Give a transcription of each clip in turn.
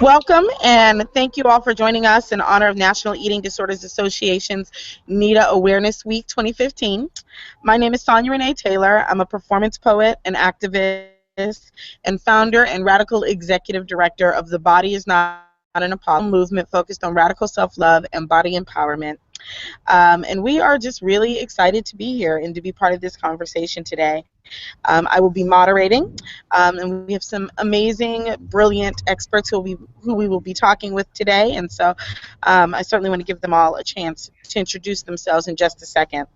Welcome, and thank you all for joining us in honor of National Eating Disorders Association's NEDA Awareness Week 2015. My name is Sonia Renee Taylor. I'm a performance poet and activist and founder and radical executive director of The Body Is Not an Apology movement focused on radical self-love and body empowerment. And we are just really excited to be here and to be part of this conversation today. I will be moderating, and we have some amazing, brilliant experts who we will be talking with today. And so I certainly want to give them all a chance to introduce themselves in just a second.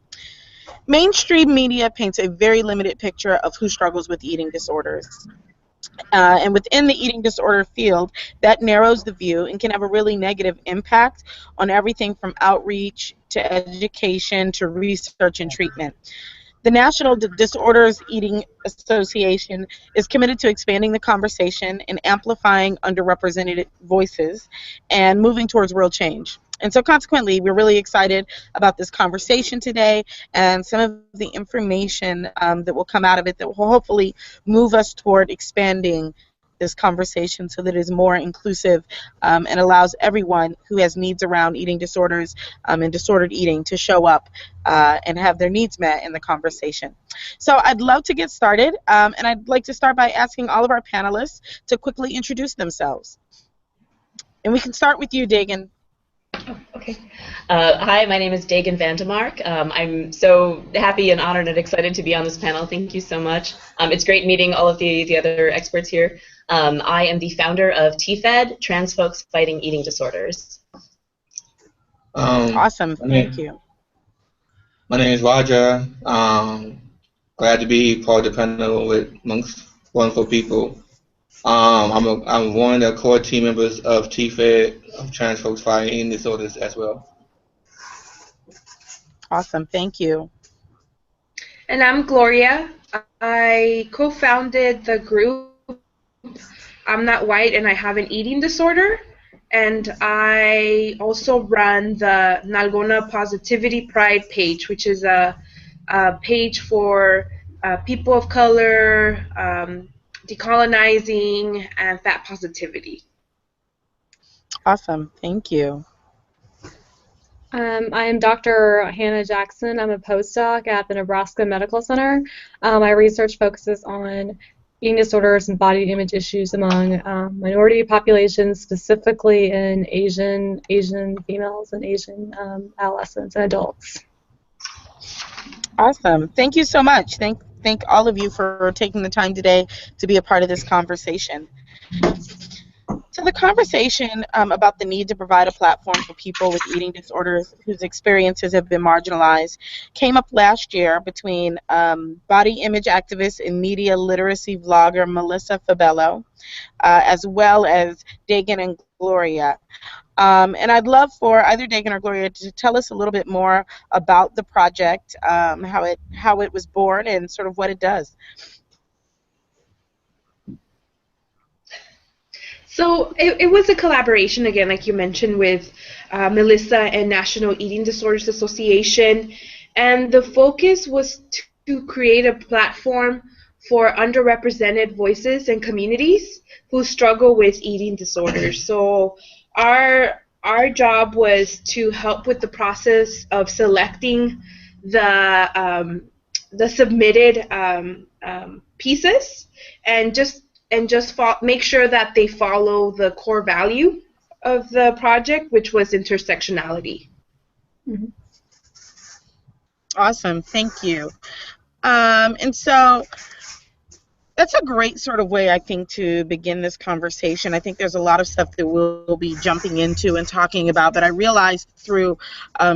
Mainstream media paints a very limited picture of who struggles with eating disorders. And within the eating disorder field, that narrows the view and can have a really negative impact on everything from outreach to education to research and treatment. The National Disorders Eating Association is committed to expanding the conversation and amplifying underrepresented voices and moving towards real change. And so consequently, we're really excited about this conversation today and some of the information that will come out of it that will hopefully move us toward expanding this conversation so that it is more inclusive and allows everyone who has needs around eating disorders and disordered eating to show up and have their needs met in the conversation. So I'd love to get started, and I'd like to start by asking all of our panelists to quickly introduce themselves. And we can start with you, Dagon. Okay. Hi, my name is Dagon Vandemark. I'm so happy and honored and excited to be on this panel. Thank you so much. It's great meeting all of the other experts here. I am the founder of TFED, Trans Folks Fighting Eating Disorders. Awesome. Thank you. My name is Roger. Glad to be part of the panel with amongst wonderful people. I'm one of the core team members of TFED, of Trans Folks Fighting Eating Disorders as well. Awesome. Thank you. And I'm Gloria. I co-founded the group I'm Not White and I Have an Eating Disorder. And I also run the Nalgona Positivity Pride page, which is a page for people of color, decolonizing, and fat positivity. Awesome. Thank you. I am Dr. Hannah Jackson. I'm a postdoc at the Nebraska Medical Center. My research focuses on eating disorders and body image issues among minority populations, specifically in Asian females and Asian adolescents and adults. Awesome. Thank you so much. Thank all of you for taking the time today to be a part of this conversation. So the conversation about the need to provide a platform for people with eating disorders whose experiences have been marginalized came up last year between body image activist and media literacy vlogger Melissa Fabello, as well as Dagon and Gloria. And I'd love for either Dagon or Gloria to tell us a little bit more about the project, how it was born, and sort of what it does. So it was a collaboration, again, like you mentioned, with Melissa and National Eating Disorders Association. And the focus was to create a platform for underrepresented voices and communities who struggle with eating disorders. So our job was to help with the process of selecting the submitted pieces and just make sure that they follow the core value of the project, which was intersectionality. Mm-hmm. Awesome, thank you. And so that's a great sort of way, I think, to begin this conversation. I think there's a lot of stuff that we'll be jumping into and talking about, but I realized through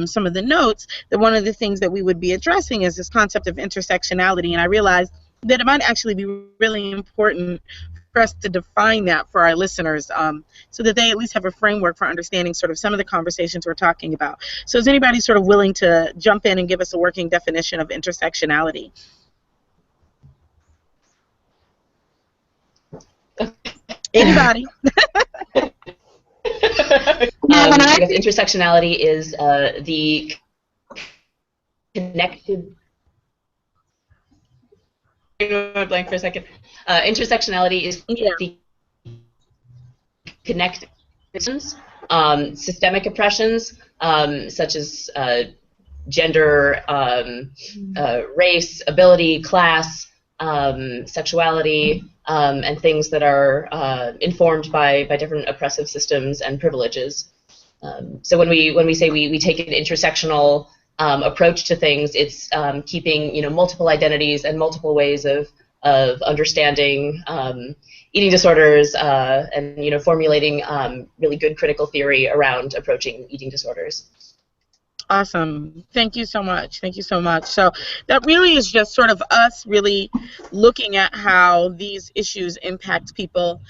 some of the notes that one of the things that we would be addressing is this concept of intersectionality, and I realized that it might actually be really important for us to define that for our listeners so that they at least have a framework for understanding sort of some of the conversations we're talking about. So is anybody sort of willing to jump in and give us a working definition of intersectionality? Anybody? I guess intersectionality is the connected. I'm blank for a second. Intersectionality is the connected systemic oppressions, such as gender, race, ability, class, sexuality, and things that are informed by different oppressive systems and privileges. So when we say we take an intersectional approach to things, it's keeping multiple identities and multiple ways of understanding eating disorders and formulating really good critical theory around approaching eating disorders. Awesome. Thank you so much. Thank you so much. So that really is just sort of us really looking at how these issues impact people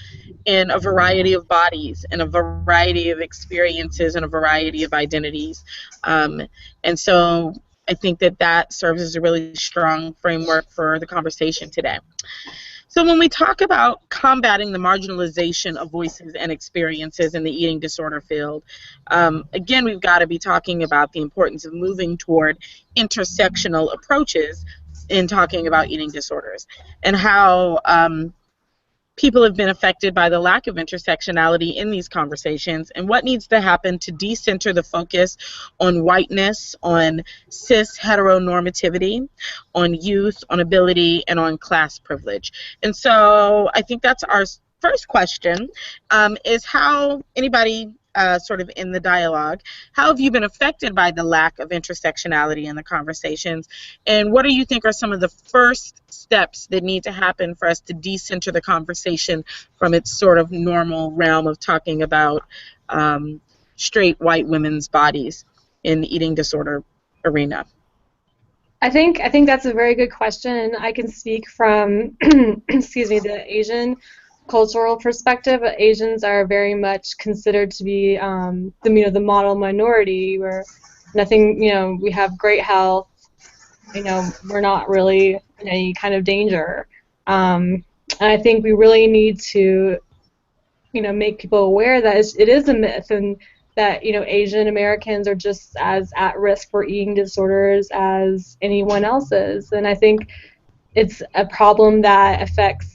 in a variety of bodies, in a variety of experiences, and a variety of identities. And so I think that that serves as a really strong framework for the conversation today. So when we talk about combating the marginalization of voices and experiences in the eating disorder field, again, we've got to be talking about the importance of moving toward intersectional approaches in talking about eating disorders, and how people have been affected by the lack of intersectionality in these conversations, and what needs to happen to decenter the focus on whiteness, on cis heteronormativity, on youth, on ability, and on class privilege. And so I think that's our first question, is how anybody sort of in the dialogue, how have you been affected by the lack of intersectionality in the conversations, and what do you think are some of the first steps that need to happen for us to decenter the conversation from its sort of normal realm of talking about straight white women's bodies in the eating disorder arena? I think that's a very good question. I can speak from excuse me, the Asian cultural perspective. Asians are very much considered to be the model minority, where nothing, we have great health, we're not really in any kind of danger. And I think we really need to make people aware that it is a myth, and that Asian Americans are just as at risk for eating disorders as anyone else is. And I think it's a problem that affects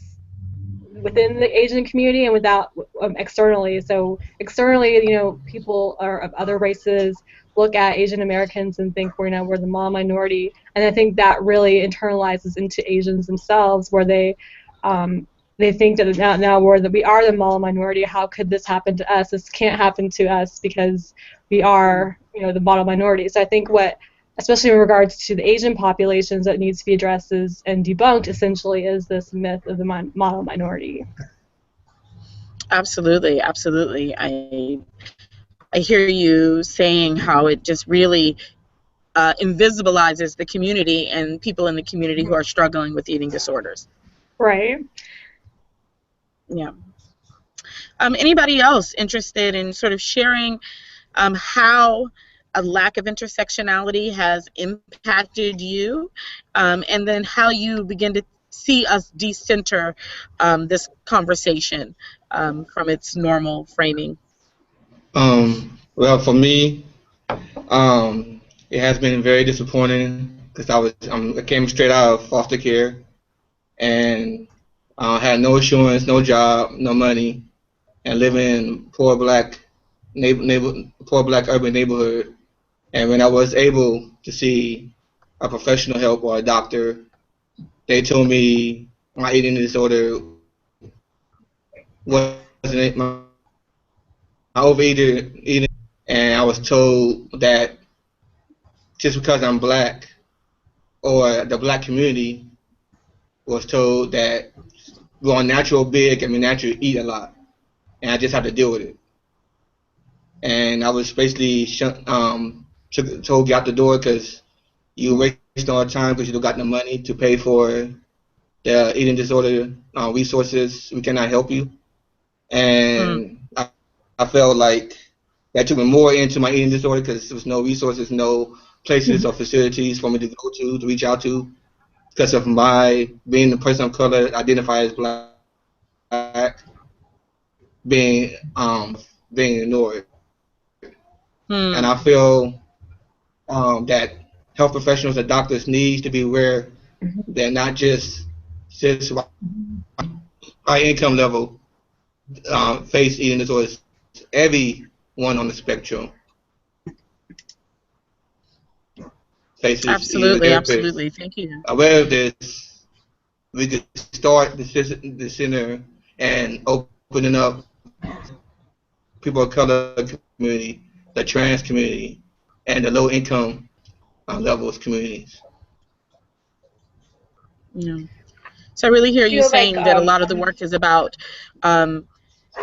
within the Asian community and without externally. So externally, people of other races look at Asian Americans and think we're the model minority, and I think that really internalizes into Asians themselves, where they think that now we are the model minority. How could this happen to us? This can't happen to us because we are the model minority. So I think especially in regards to the Asian populations, that needs to be addressed and debunked, essentially, is this myth of the model minority. Absolutely, absolutely. I hear you saying how it just really invisibilizes the community and people in the community who are struggling with eating disorders. Right. Yeah. Anybody else interested in sort of sharing how a lack of intersectionality has impacted you, and then how you begin to see us decenter this conversation from its normal framing? Well, for me, it has been very disappointing because I came straight out of foster care and had no insurance, no job, no money, and living in poor black urban neighborhood. And when I was able to see a professional help or a doctor, they told me my eating disorder wasn't it, my overeating, and I was told that just because I'm black, or the black community was told that we're natural big and we naturally eat a lot, and I just have to deal with it. And I was basically told get out the door because you waste all the time because you don't got the money to pay for the eating disorder resources. We cannot help you. And I felt like that took me more into my eating disorder because there was no resources, no places or facilities for me to go to reach out to, because of my being a person of color, identify as black, being ignored. And I feel that health professionals and doctors need to be aware that not just high income level face eating disorders. Everyone on the spectrum faces eating Absolutely, disorders. absolutely. Thank you. Aware of this, we could start the center and opening up people of color community, the trans community, and the low income levels communities. Yeah. So I really hear you Feel like saying that a lot of the work is about um,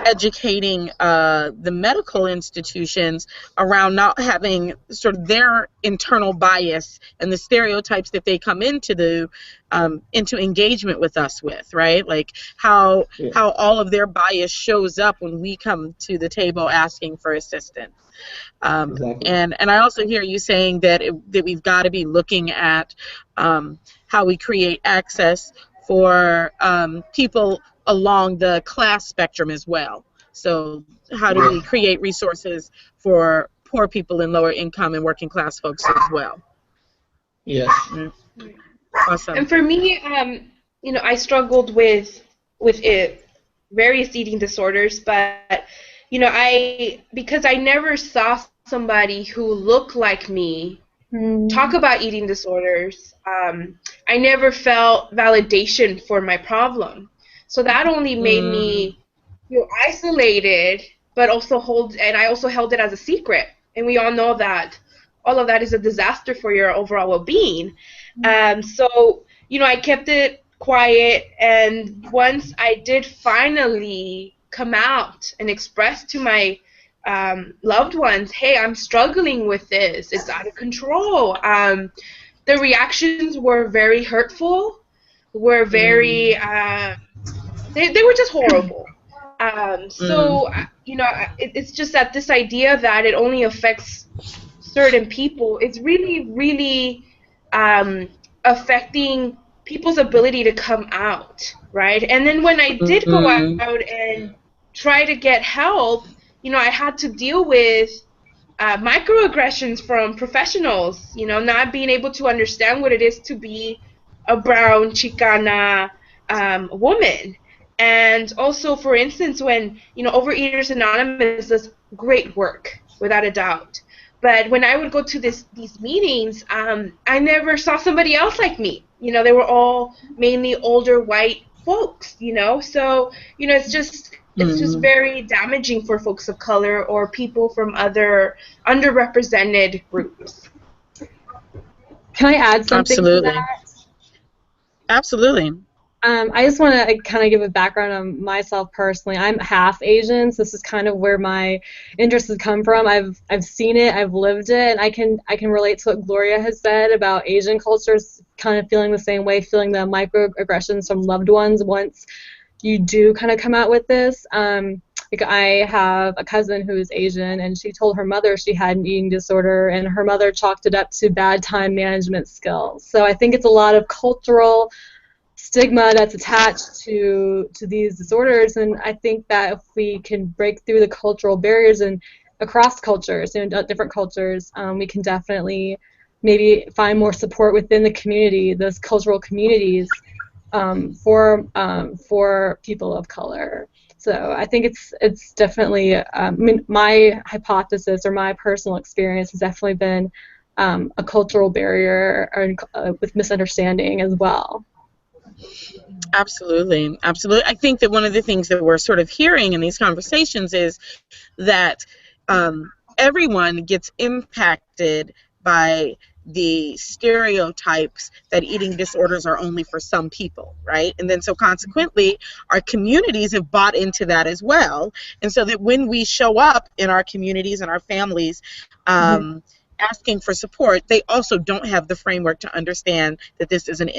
educating the medical institutions around not having sort of their internal bias and the stereotypes that they come into engagement with us with, right? Like how Yeah. all of their bias shows up when we come to the table asking for assistance. Exactly. And I also hear you saying that that we've got to be looking at how we create access for people along the class spectrum as well. So how do we Yeah. create resources for poor people and lower income and working class folks as well? Yes. Awesome. And for me, I struggled with various eating disorders, but because I never saw somebody who looked like me talk about eating disorders, I never felt validation for my problem. So that only made me feel isolated, but I also held it as a secret. And we all know that all of that is a disaster for your overall well-being. So, I kept it quiet, and once I did finally come out and express to my loved ones, hey, I'm struggling with this, it's out of control. The reactions were very hurtful, were very, they were just horrible. So, it's just that this idea that it only affects certain people is really, really affecting people's ability to come out, right? And then when I did go out and try to get help, I had to deal with microaggressions from professionals, not being able to understand what it is to be a brown Chicana woman. And also, for instance, when, Overeaters Anonymous does great work, without a doubt. But when I would go to these meetings, I never saw somebody else like me. They were all mainly older white folks, So, it's just very damaging for folks of color or people from other underrepresented groups. Can I add something to Absolutely. that? Absolutely. I just want to kind of give a background on myself personally. I'm half Asian, so this is kind of where my interest has come from. I've seen it, I've lived it, and I can relate to what Gloria has said about Asian cultures kind of feeling the same way, feeling the microaggressions from loved ones once you do kind of come out with this. Like I have a cousin who's Asian, and she told her mother she had an eating disorder, and her mother chalked it up to bad time management skills. So I think it's a lot of cultural stigma that's attached to these disorders, and I think that if we can break through the cultural barriers and across cultures, different cultures, we can definitely maybe find more support within the community, those cultural communities, for people of color. So I think it's definitely, my hypothesis or my personal experience has definitely been a cultural barrier or, with misunderstanding as well. Absolutely. Absolutely. I think that one of the things that we're sort of hearing in these conversations is that everyone gets impacted by the stereotypes that eating disorders are only for some people, right? And then so consequently, our communities have bought into that as well. And so that when we show up in our communities and our families, asking for support, they also don't have the framework to understand that this is an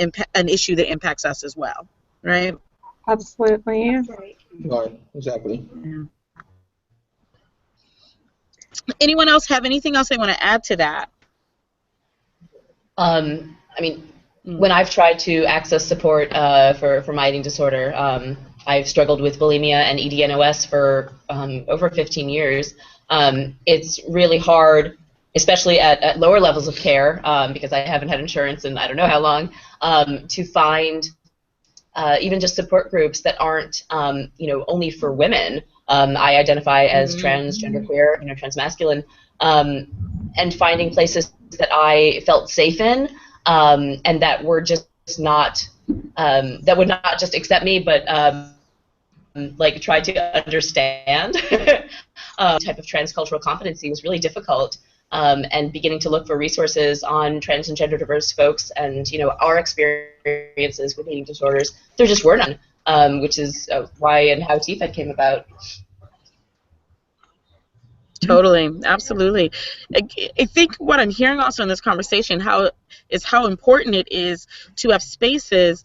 issue that impacts us as well, right? Absolutely. Right. Exactly. Yeah. Anyone else have anything else they want to add to that? I mean, when I've tried to access support for my eating disorder, I've struggled with bulimia and EDNOS for over 15 years. It's really hard, especially at lower levels of care, because I haven't had insurance in I don't know how long, to find even just support groups that aren't, only for women. I identify as trans, genderqueer, transmasculine, and finding places that I felt safe in, and that were just not, that would not just accept me, but like try to understand. Type of transcultural competency was really difficult. And beginning to look for resources on trans and gender diverse folks and our experiences with eating disorders, there just were none, which is why and how TFED came about. Totally, absolutely. I think what I'm hearing also in this conversation how important it is to have spaces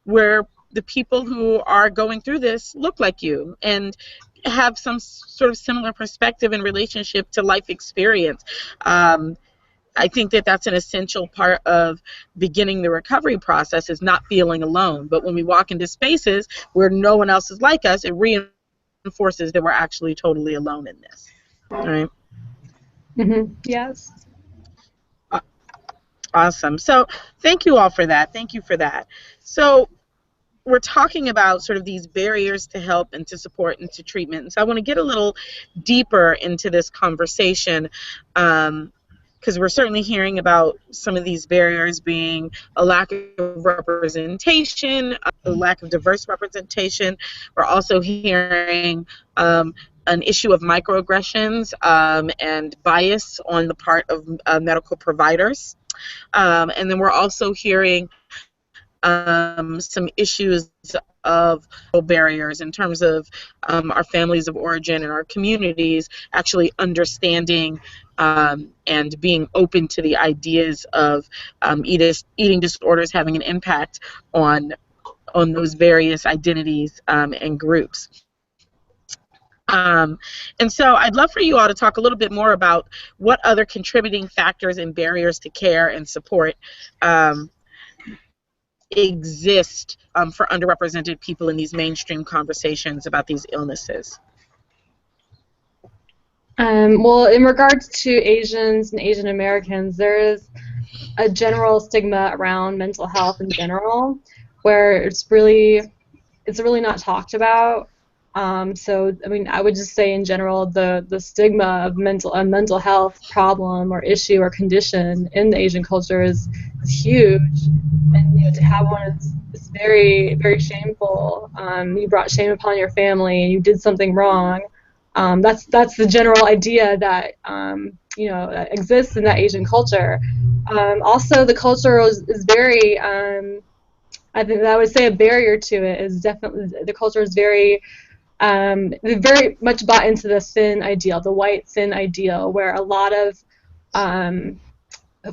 where the people who are going through this look like you and have some sort of similar perspective and relationship to life experience. I think that that's an essential part of beginning the recovery process, is not feeling alone. But when we walk into spaces where no one else is like us, it reinforces that we're actually totally alone in this. All right. Yes. Awesome. So thank you all for that. Thank you for that. So we're talking about sort of these barriers to help and to support and to treatment. And so I want to get a little deeper into this conversation, because we're certainly hearing about some of these barriers being a lack of representation, a lack of diverse representation. We're also hearing an issue of microaggressions and bias on the part of medical providers. And then we're also hearing some issues of barriers in terms of our families of origin and our communities actually understanding and being open to the ideas of eating disorders having an impact on those various identities and groups. And so I'd love for you all to talk a little bit more about what other contributing factors and barriers to care and support exist for underrepresented people in these mainstream conversations about these illnesses. Well, in regards to Asians and Asian Americans, there is a general stigma around mental health in general, where it's really not talked about. So, I mean, I would just say in general, the stigma of a mental health problem or issue or condition in the Asian culture is huge, and to have one is very, very shameful. You brought shame upon your family, and you did something wrong. That's the general idea that that exists in that Asian culture. Also, the culture is very. I think that I would say a barrier to it is definitely the culture is very much bought into the thin ideal, the white thin ideal, where a lot of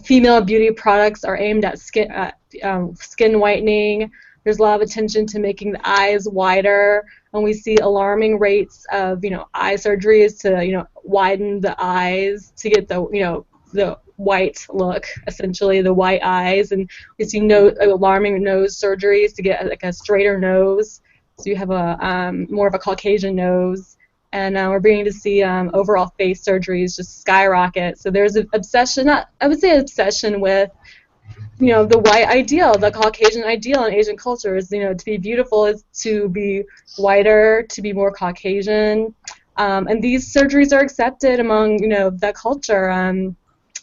female beauty products are aimed at skin whitening. There's a lot of attention to making the eyes wider, and we see alarming rates of eye surgeries to widen the eyes to get the white look, essentially the white eyes, and we see alarming nose surgeries to get like a straighter nose, so you have a more of a Caucasian nose, and we're beginning to see overall face surgeries just skyrocket. So there's an obsession, I would say obsession with the white ideal, the Caucasian ideal in Asian culture is to be beautiful is to be whiter, to be more Caucasian, and these surgeries are accepted among that culture.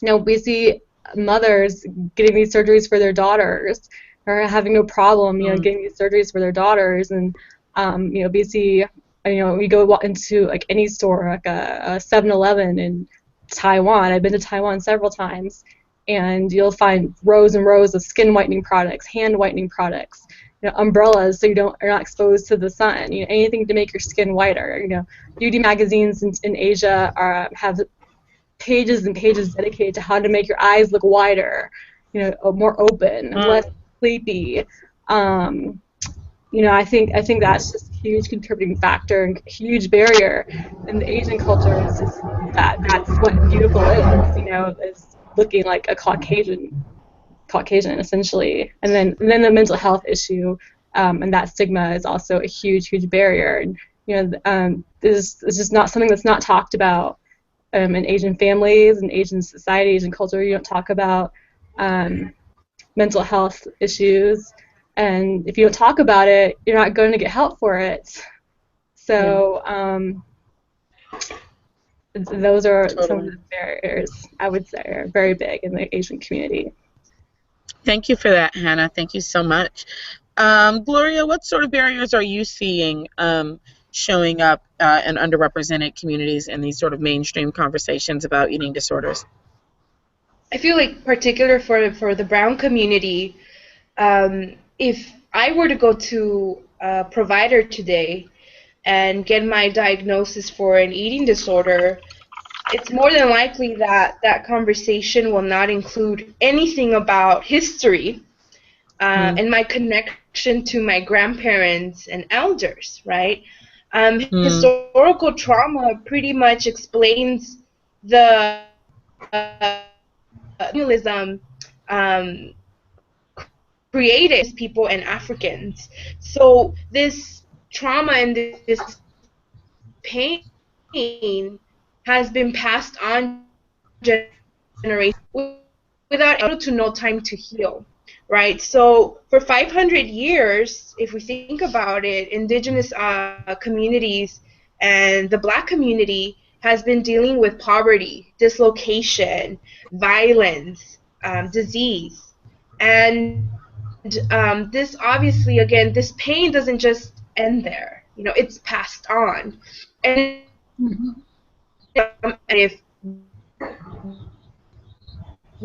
We see mothers getting these surgeries for their daughters, or having no problem, getting these surgeries for their daughters, and we see, we go into like any store, like a 7-Eleven in Taiwan. I've been to Taiwan several times, and you'll find rows and rows of skin whitening products, hand whitening products, umbrellas so you're not exposed to the sun, anything to make your skin whiter. Beauty magazines in Asia have pages and pages dedicated to how to make your eyes look wider, more open, less sleepy. I think that's just a huge contributing factor and huge barrier in the Asian culture. Is just that's what beautiful is looking like a Caucasian essentially. And then the mental health issue and that stigma is also a huge barrier. And this is just not something that's not talked about in Asian families and Asian society, Asian culture. You don't talk about mental health issues. And if you don't talk about it, you're not going to get help for it. So those are some of the barriers, I would say, are very big in the Asian community. Thank you for that, Hannah. Thank you so much. Gloria, what sort of barriers are you seeing showing up in underrepresented communities in these sort of mainstream conversations about eating disorders? I feel like particular for the brown community, if I were to go to a provider today and get my diagnosis for an eating disorder, it's more than likely that that conversation will not include anything about history and my connection to my grandparents and elders, right? Historical trauma pretty much explains the colonialism created people and Africans. So this trauma and this pain has been passed on generations without able to no time to heal, right? So for 500 years, if we think about it, indigenous communities and the black community has been dealing with poverty, dislocation, violence, disease. And this obviously, again, this pain doesn't just end there. You know, it's passed on. And if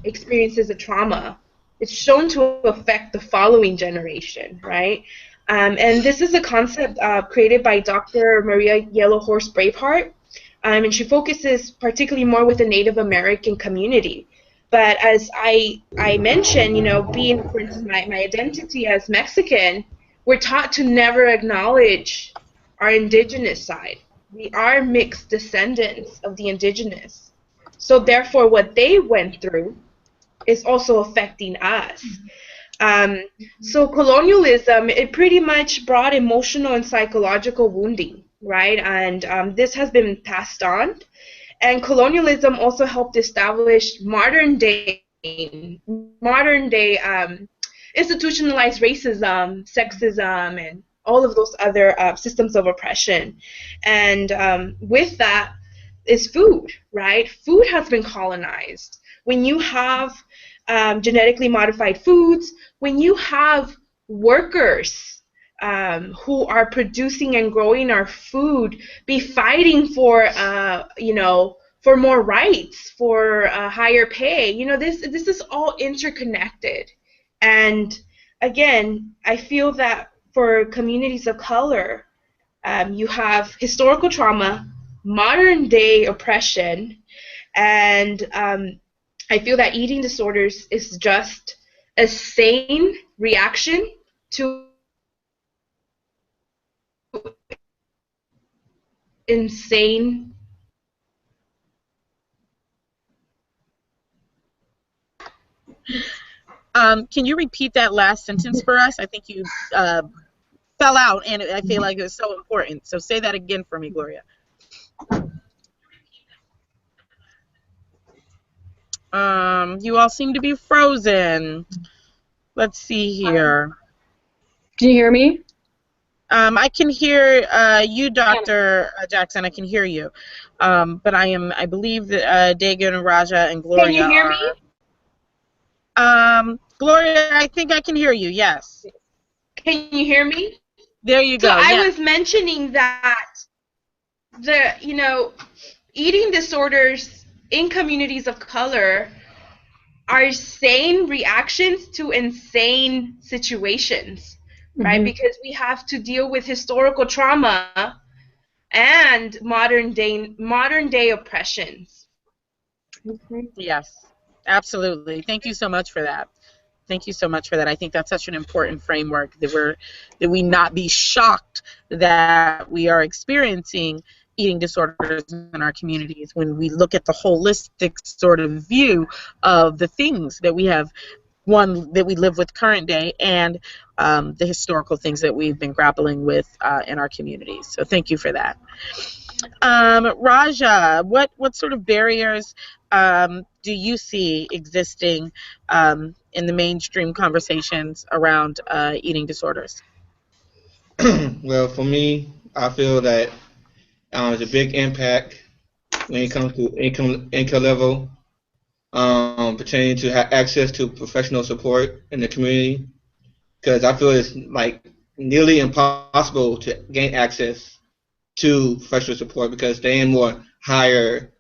experiences a trauma, it's shown to affect the following generation, right? And this is a concept created by Dr. Maria Yellowhorse Braveheart, and she focuses particularly more with the Native American community. But as I mentioned, you know, being, for instance, my identity as Mexican, we're taught to never acknowledge our indigenous side. We are mixed descendants of the indigenous. So therefore, what they went through is also affecting us. So colonialism, it pretty much brought emotional and psychological wounding, right? And this has been passed on. And colonialism also helped establish modern day institutionalized racism, sexism, and all of those other systems of oppression. And with that is food, right? Food has been colonized. When you have genetically modified foods, when you have workers who are producing and growing our food, be fighting for, you know, for more rights, for higher pay. You know, this is all interconnected. And again, I feel that for communities of color, you have historical trauma, modern day oppression, and I feel that eating disorders is just a sane reaction to insane. Can you repeat that last sentence for us? I think you fell out, and I feel like it was so important. So say that again for me, Gloria. You all seem to be frozen. Let's see here. Can you hear me? I can hear you, Dr. Jackson. I can hear you. But I believe that Dagon, Raja, and Gloria Can you hear me? Gloria, I think I can hear you, yes. Can you hear me? There you go. So I yeah. was mentioning that you know, eating disorders in communities of color are sane reactions to insane situations, right? Because we have to deal with historical trauma and modern day oppressions. Yes, absolutely. Thank you so much for that. Thank you so much for that. I think that's such an important framework that we not be shocked that we are experiencing eating disorders in our communities when we look at the holistic sort of view of the things that we have, one, that we live with current day, and the historical things that we've been grappling with in our communities. So thank you for that. Raja, what sort of barriers do you see existing in the mainstream conversations around eating disorders? Well, for me, I feel that it's a big impact when it comes to income level, pertaining to access to professional support in the community. Because I feel it's like nearly impossible to gain access to professional support because they're in more higher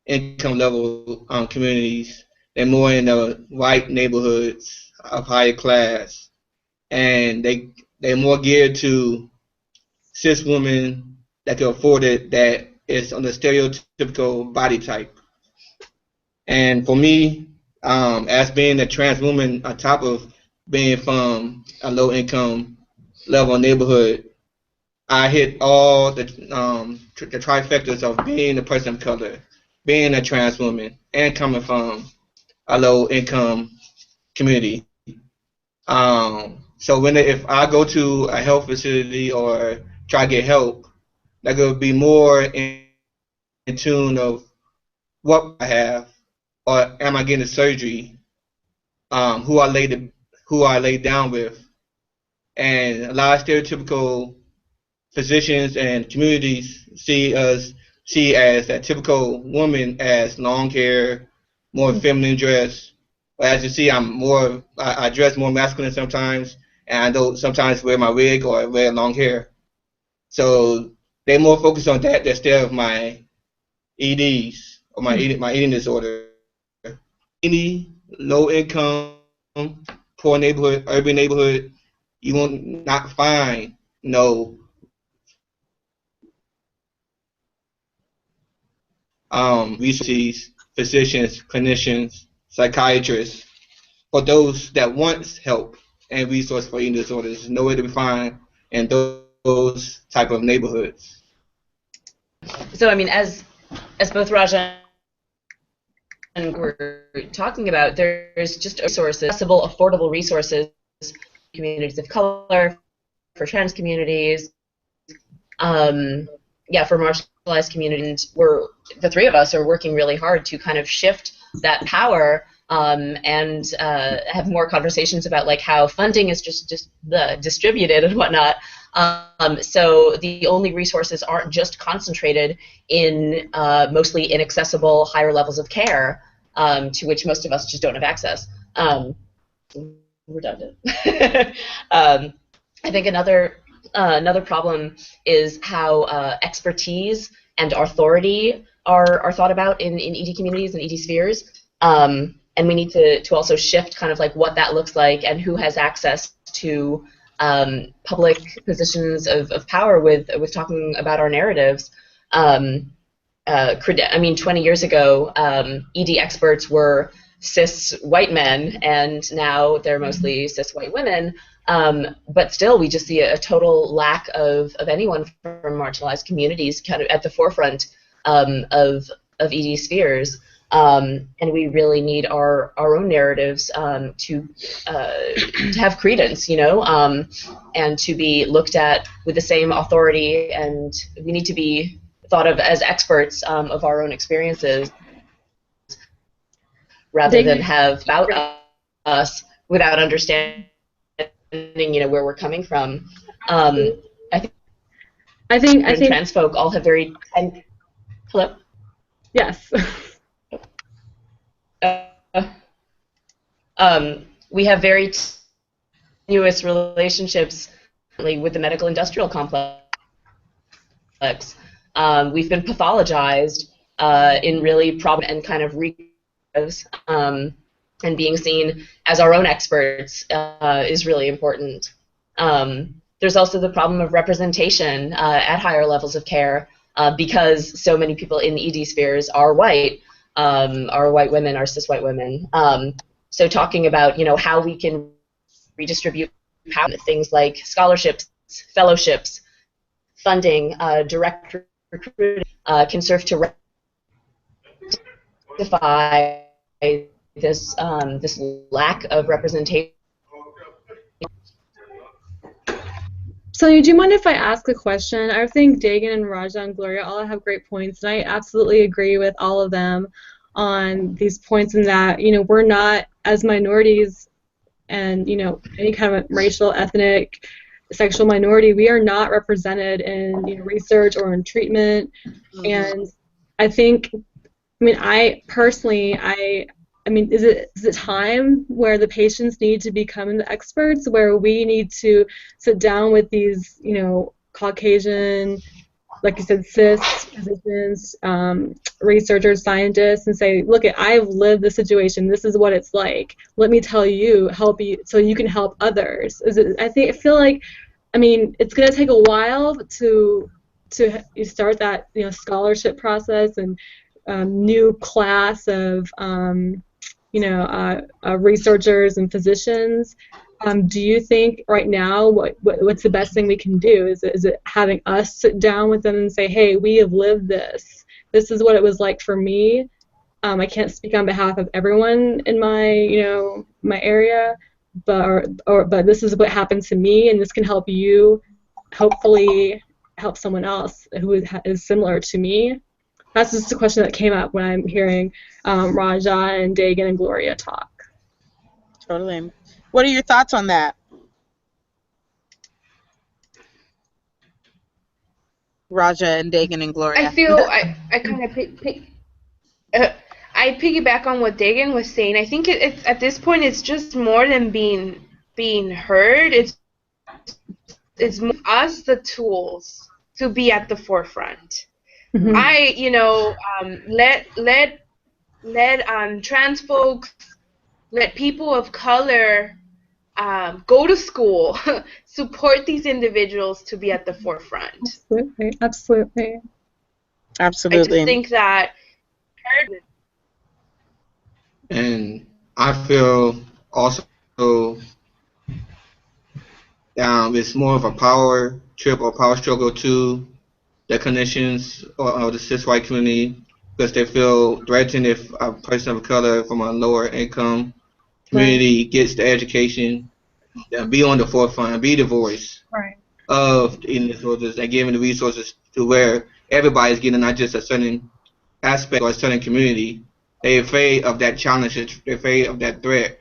income level communities. They're more in the white neighborhoods of higher class, and they're more geared to cis women that can afford it, that is on the stereotypical body type. And for me, as being a trans woman, on top of being from a low income level neighborhood, I hit all the trifectas of being a person of color, being a trans woman, and coming from a low income community. So if I go to a health facility or try to get help, that could be more in tune of what I have, or am I getting surgery? Who I laid down with, and a lot of stereotypical physicians and communities see as that typical woman as long hair, more feminine dress. But as you see, I dress more masculine sometimes, and I don't sometimes wear my wig or wear long hair. So they're more focused on that instead of my EDs or my eating disorder. Any low income, poor neighborhood, urban neighborhood, you will not find no resources, physicians, clinicians, psychiatrists for those that wants help and resource for eating disorders. Nowhere to be found in those type of neighborhoods. So I mean, as both Raja and we're talking about, there's just resources, accessible, affordable resources, communities of color, for trans communities, for marginalized communities. The three of us are working really hard to kind of shift that power and have more conversations about like how funding is just distributed and whatnot. So the only resources aren't just concentrated in mostly inaccessible higher levels of care to which most of us just don't have access. Redundant. I think another problem is how expertise and authority are thought about in ED communities and ED spheres. And we need to also shift kind of like what that looks like and who has access to public positions of power with talking about our narratives. I mean, 20 years ago, ED experts were cis white men, and now they're mostly cis white women. But still, we just see a total lack of anyone from marginalized communities kind of at the forefront of ED spheres. And we really need our own narratives to have credence, you know, and to be looked at with the same authority, and we need to be thought of as experts of our own experiences rather than have about us without understanding, you know, where we're coming from. I think trans folk all have very hello. Yes. We have very tenuous relationships with the medical industrial complex. We've been pathologized in really problem and kind of and being seen as our own experts is really important. There's also the problem of representation at higher levels of care because so many people in the ED spheres are white women, are cis white women. So talking about, you know, how we can redistribute power, things like scholarships, fellowships, funding, direct recruiting can serve to rectify this lack of representation. Sonia, do you mind if I ask a question? I think Dagon and Raja and Gloria all have great points, and I absolutely agree with all of them on these points in that, you know, we're not, as minorities, and any kind of racial, ethnic, sexual minority, we are not represented in research or in treatment. And I think, I personally, is it time where the patients need to become the experts, where we need to sit down with these, Caucasian, like you said, cis physicians, researchers, scientists, and say, look, I've lived this situation. This is what it's like. Let me tell you, help you, so you can help others. I feel like, it's going to take a while to start that scholarship process and new class of researchers and physicians. Do you think right now what's the best thing we can do? Is it having us sit down with them and say, hey, we have lived this. This is what it was like for me. I can't speak on behalf of everyone in my my area, but this is what happened to me, and this can help you hopefully help someone else who is similar to me. That's just a question that came up when I'm hearing Raja and Dagon and Gloria talk. Totally. What are your thoughts on that? Raja and Dagon and Gloria. I feel I kind of I piggyback on what Dagon was saying. I think it's at this point it's just more than being heard. It's us the tools to be at the forefront. Mm-hmm. Let trans folks, let people of color go to school, support these individuals to be at the forefront. Absolutely. I just think that. And I feel also it's more of a power trip or power struggle to the clinicians or the cis white community, because they feel threatened if a person of color from a lower income community gets the education, be on the forefront, be the voice of eating disorders, and giving the resources to where everybody's getting, not just a certain aspect or a certain community. They're afraid of that challenge, they're afraid of that threat.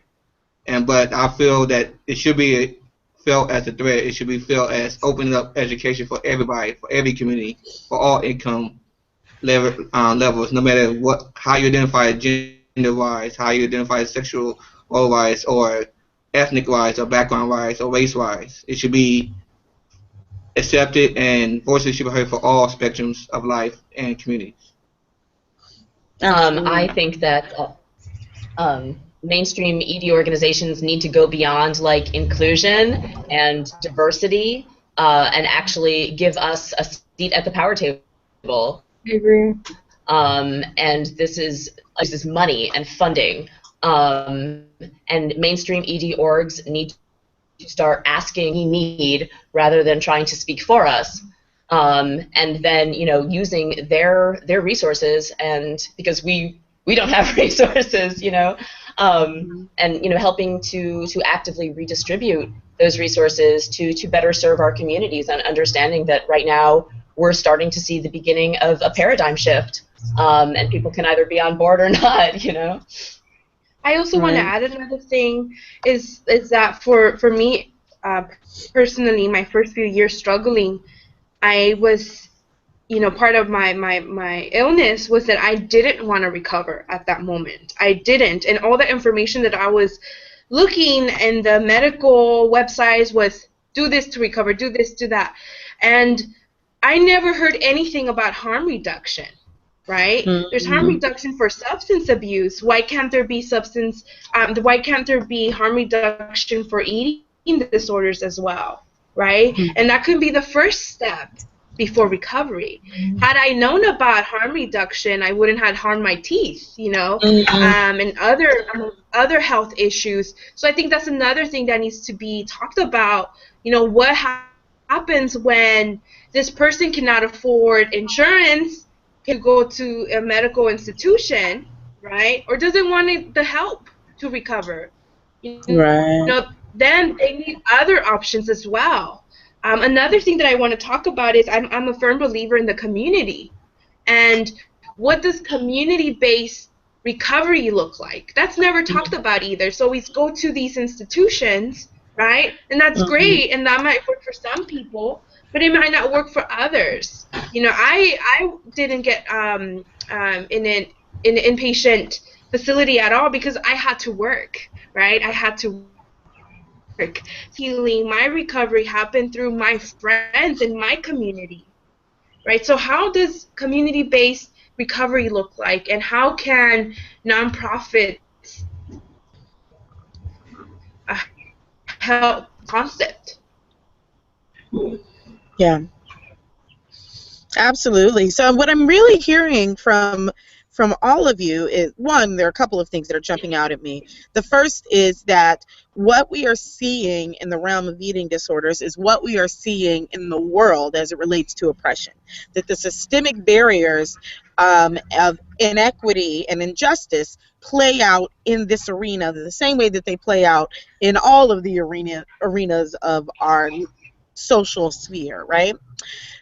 But I feel that it should be felt as a threat. It should be felt as opening up education for everybody, for every community, for all income levels, no matter how you identify gender-wise, how you identify sexual role-wise, or ethnic-wise, or background-wise, or race-wise. It should be accepted, and voices should be heard for all spectrums of life and communities. I think that mainstream ED organizations need to go beyond like inclusion and diversity and actually give us a seat at the power table. I agree. And this is money and funding. And mainstream ED orgs need to start asking we need rather than trying to speak for us. And then using their resources, and because we don't have resources, and helping to actively redistribute those resources to better serve our communities, and understanding that right now we're starting to see the beginning of a paradigm shift, and people can either be on board or not. I also want to add another thing is that for me personally, my first few years struggling, I was, part of my illness was that I didn't want to recover at that moment. I didn't. And all the information that I was looking in the medical websites was do this to recover, do this, do that. And I never heard anything about harm reduction, right? Mm-hmm. There's harm reduction for substance abuse. Why can't there be why can't there be harm reduction for eating disorders as well? Right? Mm-hmm. And that could be the first step before recovery. Mm-hmm. Had I known about harm reduction, I wouldn't have harmed my teeth, and other health issues. So I think that's another thing that needs to be talked about. What happens when this person cannot afford insurance, can go to a medical institution, right? Or doesn't want the help to recover. Right. Then they need other options as well. Another thing that I want to talk about is I'm a firm believer in the community. And what does community-based recovery look like? That's never talked about either. So we go to these institutions, right? And that's great, and that might work for some people, but it might not work for others. You know, I didn't get in an inpatient facility at all because I had to work, right? I had to work. Healing, my recovery happened through my friends in my community, right? So how does community-based recovery look like, and how can nonprofits help concept? Yeah. Absolutely. So what I'm really hearing from all of you is, one, there are a couple of things that are jumping out at me. The first is that what we are seeing in the realm of eating disorders is what we are seeing in the world as it relates to oppression. That the systemic barriers of inequity and injustice play out in this arena the same way that they play out in all of the arenas of our social sphere, right?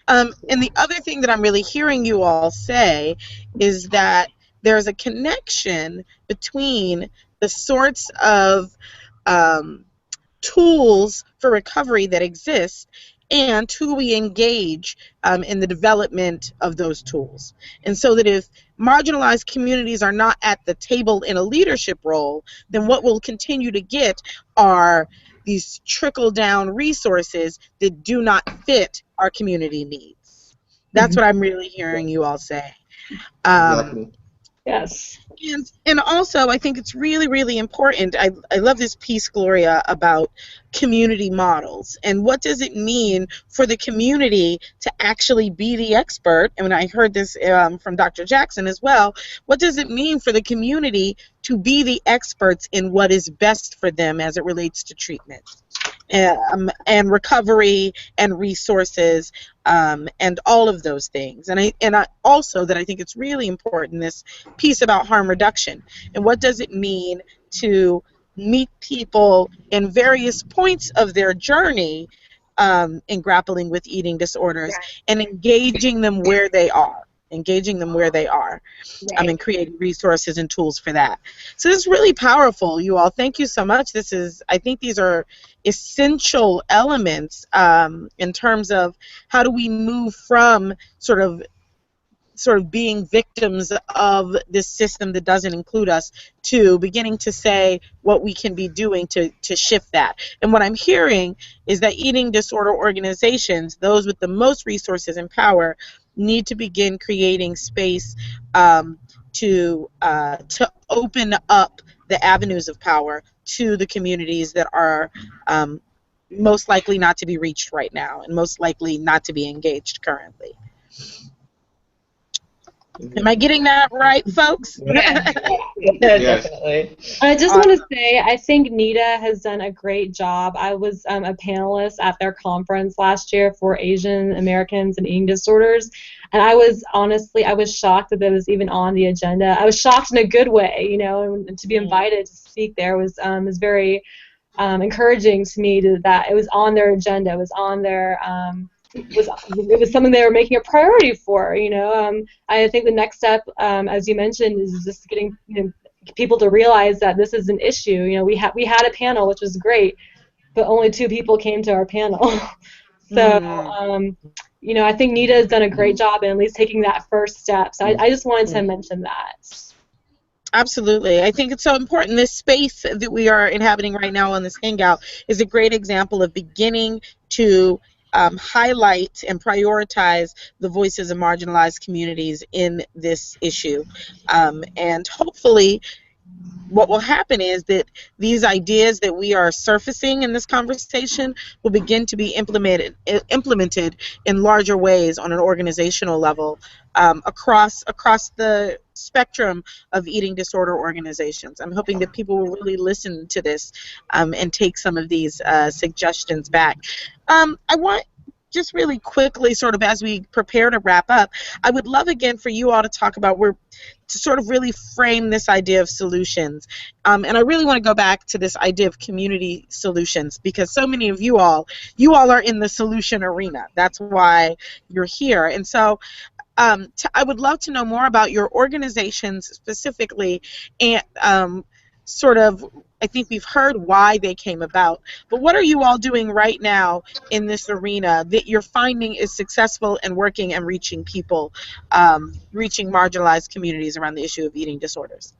And the other thing that I'm really hearing you all say is that there's a connection between the sorts of um, tools for recovery that exist and who we engage in the development of those tools. And so that if marginalized communities are not at the table in a leadership role, then what we'll continue to get are these trickle-down resources that do not fit our community needs. That's what I'm really hearing you all say. Exactly. Yes. And also, I think it's really, really important. I love this piece, Gloria, about community models. And what does it mean for the community to actually be the expert? And I heard this from Dr. Jackson as well. What does it mean for the community to be the experts in what is best for them as it relates to treatment? And recovery and resources and all of those things. And I also that I think it's really important, this piece about harm reduction and what does it mean to meet people in various points of their journey in grappling with eating disorders and engaging them where they are. And creating resources and tools for that. So this is really powerful, you all. Thank you so much. I think these are essential elements in terms of how do we move from sort of being victims of this system that doesn't include us to beginning to say what we can be doing to shift that. And what I'm hearing is that eating disorder organizations, those with the most resources and power, need to begin creating space to open up the avenues of power to the communities that are most likely not to be reached right now and most likely not to be engaged currently. Am I getting that right, folks? Yeah, Yes. definitely. I just want to say, I think NIDA has done a great job. I was a panelist at their conference last year for Asian Americans and eating disorders, and I was shocked that it was even on the agenda. I was shocked in a good way, you know, and to be invited to speak there was very encouraging to me that it was on their agenda. It was on their it was something they were making a priority for, you know. I think the next step, as you mentioned, is just getting people to realize that this is an issue. You know, we had a panel, which was great, but only 2 people came to our panel. So, you know, I think NIDA has done a great job in at least taking that first step. So I just wanted to mention that. Absolutely. I think it's so important. This space that we are inhabiting right now on this Hangout is a great example of beginning to highlight and prioritize the voices of marginalized communities in this issue. And hopefully what will happen is that these ideas that we are surfacing in this conversation will begin to be implemented in larger ways on an organizational level across the spectrum of eating disorder organizations. I'm hoping that people will really listen to this and take some of these suggestions back. I want just really quickly, sort of as we prepare to wrap up, I would love again for you all to talk about to sort of really frame this idea of solutions. And I really want to go back to this idea of community solutions, because so many of you all are in the solution arena. That's why you're here. And so I would love to know more about your organizations specifically, and sort of, I think we've heard why they came about, but what are you all doing right now in this arena that you're finding is successful and working and reaching people, reaching marginalized communities around the issue of eating disorders?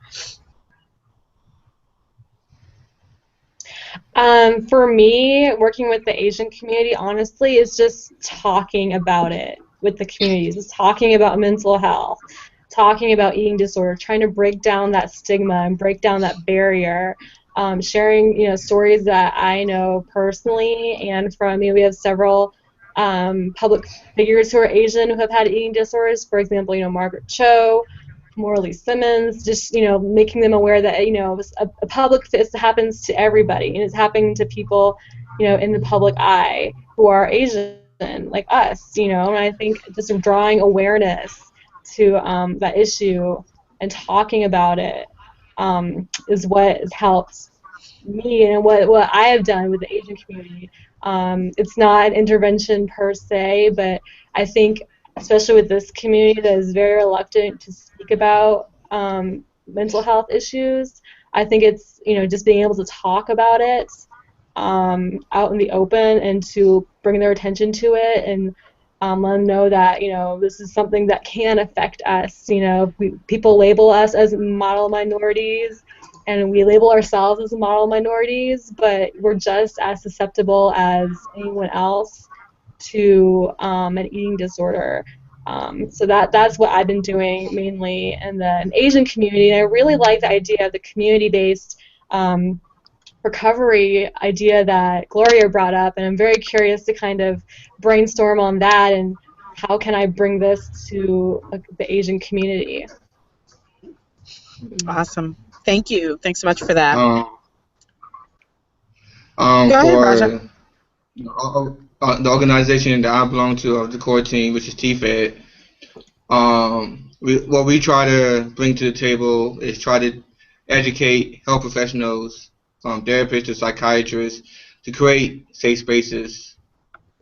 For me, working with the Asian community, honestly, is just talking about it with the communities. It's talking about mental health, talking about eating disorder, trying to break down that stigma and break down that barrier. Sharing, stories that I know personally, and from me, we have several public figures who are Asian who have had eating disorders. For example, Margaret Cho, Morley Simmons, just making them aware that a public this happens to everybody, and it's happening to people in the public eye who are Asian like us, and I think just drawing awareness to that issue and talking about it is what has helped me and what I have done with the Asian community. It's not an intervention per se, but I think especially with this community that is very reluctant to speak about mental health issues, I think it's just being able to talk about it out in the open and to bring their attention to it and let them know that this is something that can affect us. People label us as model minorities, and we label ourselves as model minorities, but we're just as susceptible as anyone else to an eating disorder. So that's what I've been doing mainly in the Asian community, and I really like the idea of the community-based recovery idea that Gloria brought up, and I'm very curious to kind of brainstorm on that and how can I bring this to the Asian community. Awesome. Thank you. Thanks so much for that. Go ahead, Raja. For the organization that I belong to, of the core team, which is TFED, what we try to bring to the table is try to educate health professionals, from therapists to psychiatrists, to create safe spaces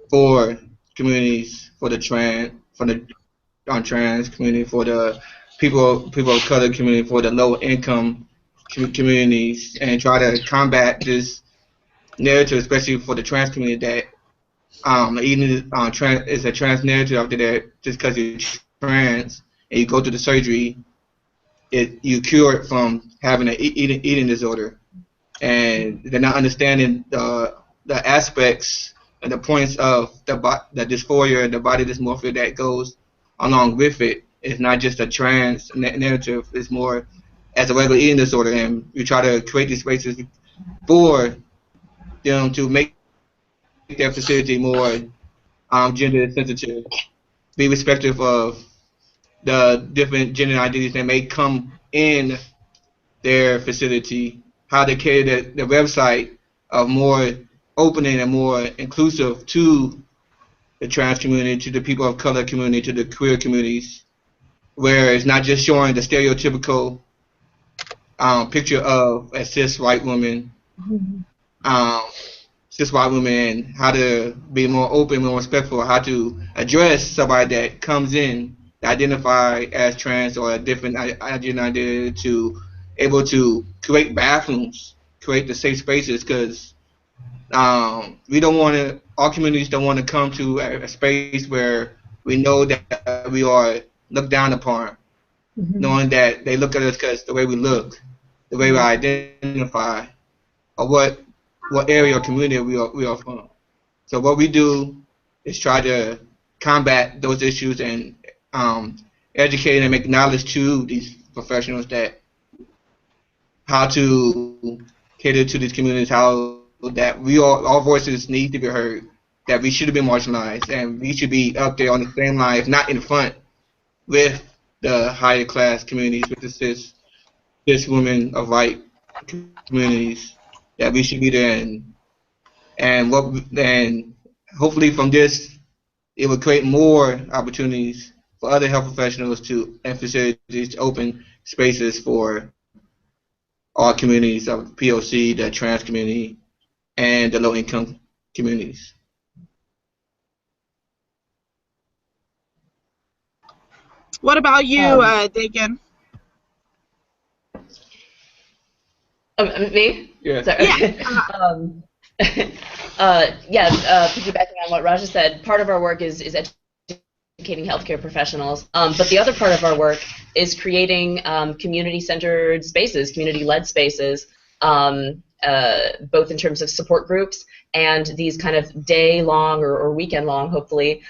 for communities, for the trans community, for the people of color community, for the low income communities, and try to combat this narrative, especially for the trans community, that eating is a trans narrative out there, that just because you're trans and you go through the surgery, you cure it from having an eating disorder, and they're not understanding the aspects and the points of the dysphoria and the body dysmorphia that goes along with it. It's not just a trans narrative; it's more as a regular eating disorder, and we try to create these spaces for them to make their facility more gender sensitive, be respectful of the different gender identities that may come in their facility, how they cater the website of more opening and more inclusive to the trans community, to the people of color community, to the queer communities, where it's not just showing the stereotypical picture of a cis white woman, um, and how to be more open, more respectful, how to address somebody that comes in to identify as trans or a different gender identity, to able to create bathrooms, create the safe spaces, because we don't want to, our communities don't want to come to a space where we know that we are looked down upon, knowing that they look at us because the way we look, the way we identify, or what area or community we are from. So what we do is try to combat those issues and educate and make knowledge to these professionals that how to cater to these communities, how that our voices need to be heard, that we should be marginalized, and we should be up there on the same line, if not in front, with the higher class communities, with the cis women of white communities, that we should be there, and hopefully from this it will create more opportunities for other health professionals and facilities to open spaces for all communities of POC, the trans community, and the low income communities. What about you, Dagon? Me? Yeah. Sorry. Yeah. Piggybacking on what Raja said, part of our work is educating healthcare professionals, but the other part of our work is creating community-centered spaces, community-led spaces, both in terms of support groups and these kind of day-long or weekend-long, hopefully,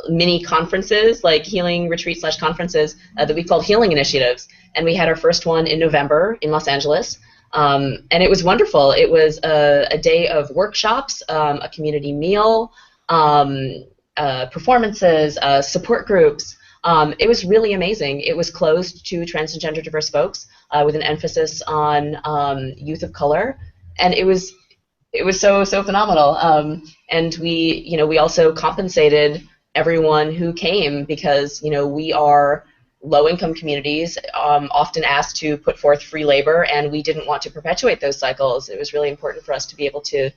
mini conferences, like healing retreat/conferences that we called healing initiatives. And we had our first one in November in Los Angeles. And it was wonderful. It was a day of workshops, a community meal, performances, support groups. It was really amazing. It was closed to trans and gender diverse folks with an emphasis on youth of color, and it was so phenomenal. And we also compensated everyone who came because we are low-income communities, often asked to put forth free labor, and we didn't want to perpetuate those cycles. It was really important for us to be able to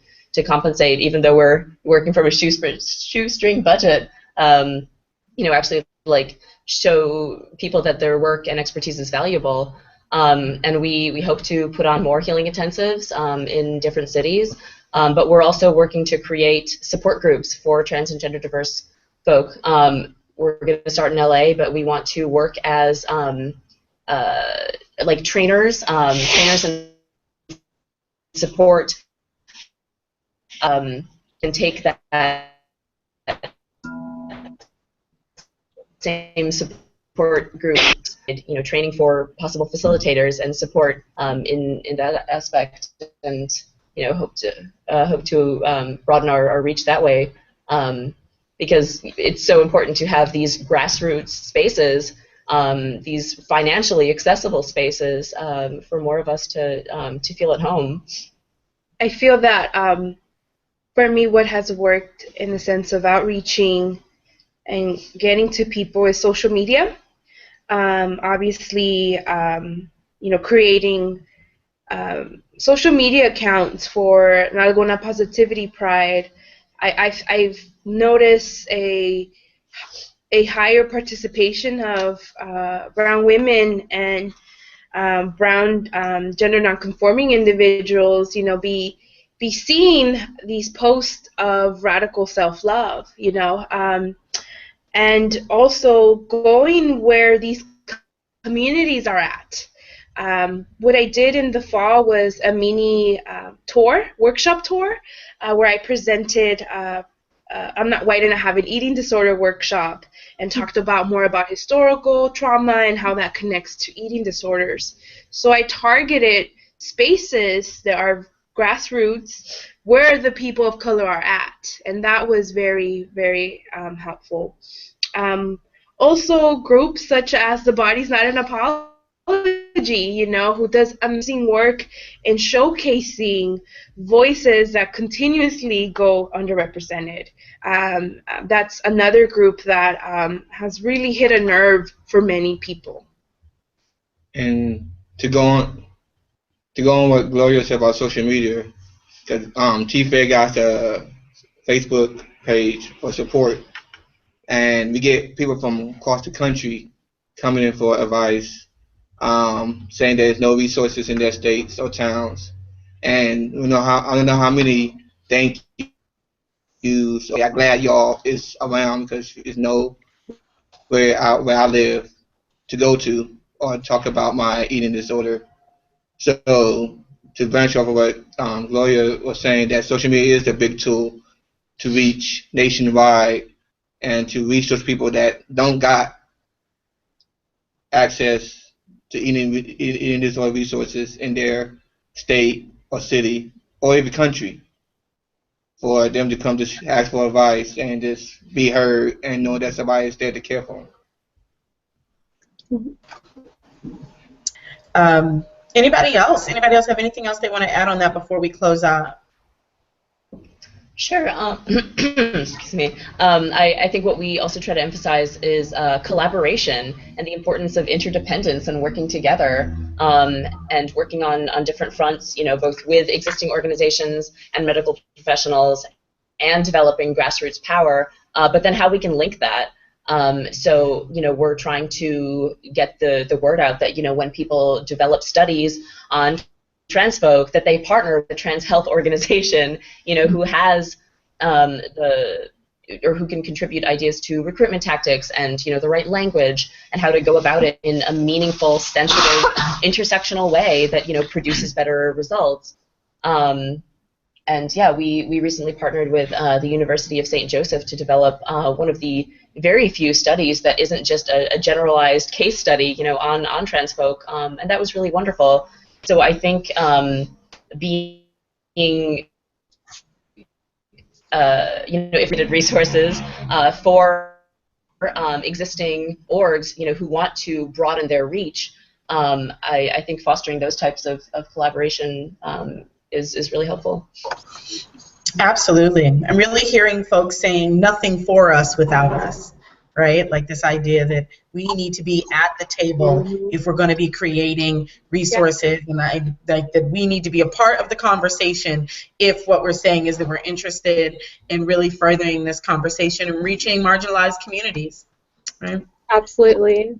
compensate, even though we're working from a shoestring budget. Actually, like, show people that their work and expertise is valuable. And we hope to put on more healing intensives in different cities. But we're also working to create support groups for trans and gender diverse folk. We're going to start in LA, but we want to work as like trainers and support, and take that same support group, training for possible facilitators and support in that aspect, and hope to broaden our reach that way. Because it's so important to have these grassroots spaces, these financially accessible spaces, for more of us to feel at home. I feel that for me, what has worked in the sense of outreaching and getting to people is social media. Obviously, creating social media accounts for Nalgona Positivity Pride. I've noticed a higher participation of brown women and brown gender nonconforming individuals, be seeing these posts of radical self-love, and also going where these communities are at. What I did in the fall was a mini workshop tour, where I presented I'm Not White and I Have an Eating Disorder workshop, and talked more about historical trauma and how that connects to eating disorders. So I targeted spaces that are grassroots where the people of color are at, and that was very, very helpful. Also, groups such as The Body's Not an Apology, who does amazing work in showcasing voices that continuously go underrepresented. That's another group that has really hit a nerve for many people. And to go on what Gloria said about social media, because TFED got a Facebook page for support, and we get people from across the country coming in for advice, saying there's no resources in their states or towns, and I don't know how many thank yous. So I'm glad y'all is around, because there's no where I live to go to or talk about my eating disorder. So to branch off of what Gloria was saying, that social media is a big tool to reach nationwide and to reach those people that don't got access to eating disorder resources in their state or city or even country, for them to come to ask for advice and just be heard and know that somebody is there to care for them. Anybody else? Anybody else have anything else they want to add on that before we close out? Sure. Excuse me. I think what we also try to emphasize is collaboration and the importance of interdependence and working together, and working on different fronts, both with existing organizations and medical professionals, and developing grassroots power, but then how we can link that. So, we're trying to get the word out that, when people develop studies on trans folk, that they partner with a trans health organization, who has or who can contribute ideas to recruitment tactics and, the right language and how to go about it in a meaningful, sensitive, intersectional way that, produces better results. And yeah, we recently partnered with the University of St. Joseph to develop one of the very few studies that isn't just a generalized case study, on trans folk, and that was really wonderful. So I think being if we did resources for existing orgs, who want to broaden their reach, I think fostering those types of collaboration is really helpful. Absolutely. I'm really hearing folks saying nothing for us without us, right? Like this idea that we need to be at the table if we're going to be creating resources, and like that we need to be a part of the conversation if what we're saying is that we're interested in really furthering this conversation and reaching marginalized communities, right? Absolutely.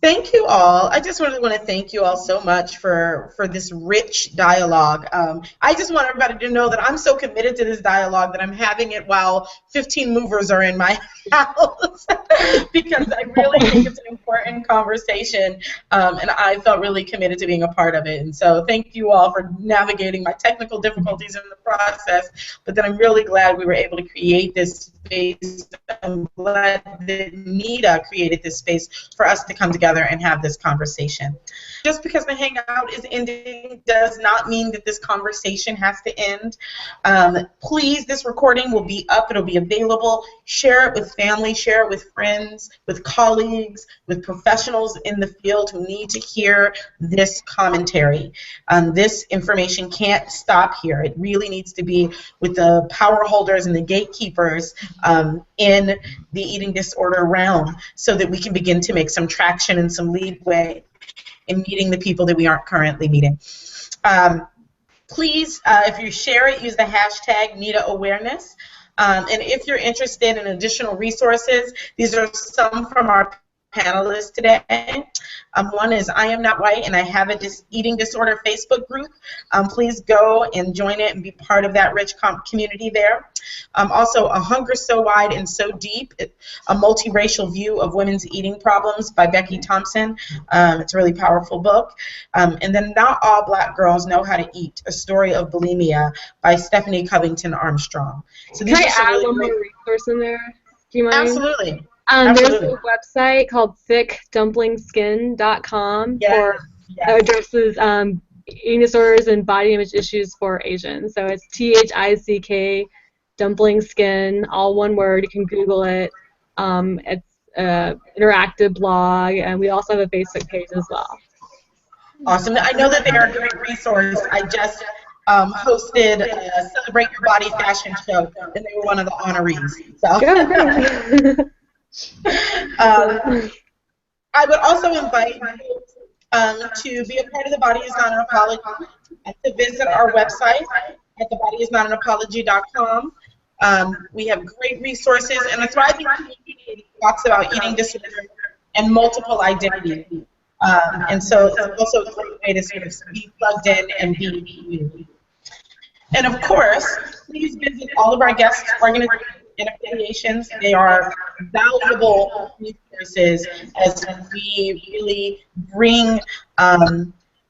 Thank you all. I just really want to thank you all so much for this rich dialogue. I just want everybody to know that I'm so committed to this dialogue that I'm having it while 15 movers are in my house because I really think it's an important conversation, and I felt really committed to being a part of it. And so thank you all for navigating my technical difficulties in the process, but then I'm really glad we were able to create this space. I'm glad that Nita created this space for us to come together and have this conversation. Just because the Hangout is ending does not mean that this conversation has to end. Please, this recording will be up. It'll be available. Share it with family, share it with friends, with colleagues, with professionals in the field who need to hear this commentary. This information can't stop here. It really needs to be with the power holders and the gatekeepers in the eating disorder realm so that we can begin to make some traction and some leadway in meeting the people that we aren't currently meeting. Please, if you share it, use the hashtag NitaAwareness. And if you're interested in additional resources, these are some from our panelists today. One is I Am Not White, and I have a eating disorder Facebook group. Please go and join it and be part of that rich community there. Also, A Hunger So Wide and So Deep, a multiracial view of women's eating problems by Becky Thompson. It's a really powerful book. And then Not All Black Girls Know How to Eat, a story of bulimia by Stephanie Covington Armstrong. So Can I add one more resource in there? Do you mind? Absolutely. There's a website called thickdumplingskin.com for addresses eating disorders and body image issues for Asians. So it's THICK dumpling skin, all one word. You can Google it. It's an interactive blog, and we also have a Facebook page as well. Awesome. I know that they're a great resource. I just hosted a Celebrate Your Body fashion show, and they were one of the honorees. So. I would also invite you to be a part of The Body Is Not an Apology and to visit our website at thebodyisnotanapology.com. We have great resources and a thriving community that talks about eating disorders and multiple identities. And so it's also a great way to sort of be plugged in and be in the community. And of course, please visit all of our guest organizations and affiliations. They are valuable resources as we really bring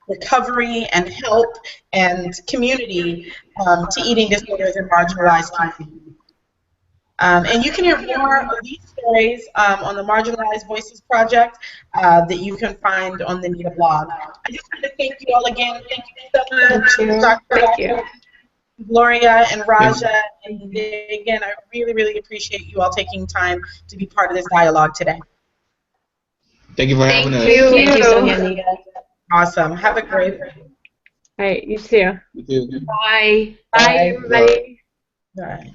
recovery and help and community to eating disorders and marginalized communities. And you can hear more of these stories on the Marginalized Voices Project that you can find on the Nita blog. I just want to thank you all again. Thank you so much. Thank you. Gloria and Raja and Dagon, I really, really appreciate you all taking time to be part of this dialogue today. Thank you for having us. Thank you, Sonia and Nita. Awesome. Have a great day. All right, you too. You too. Bye. Bye, everybody. All right.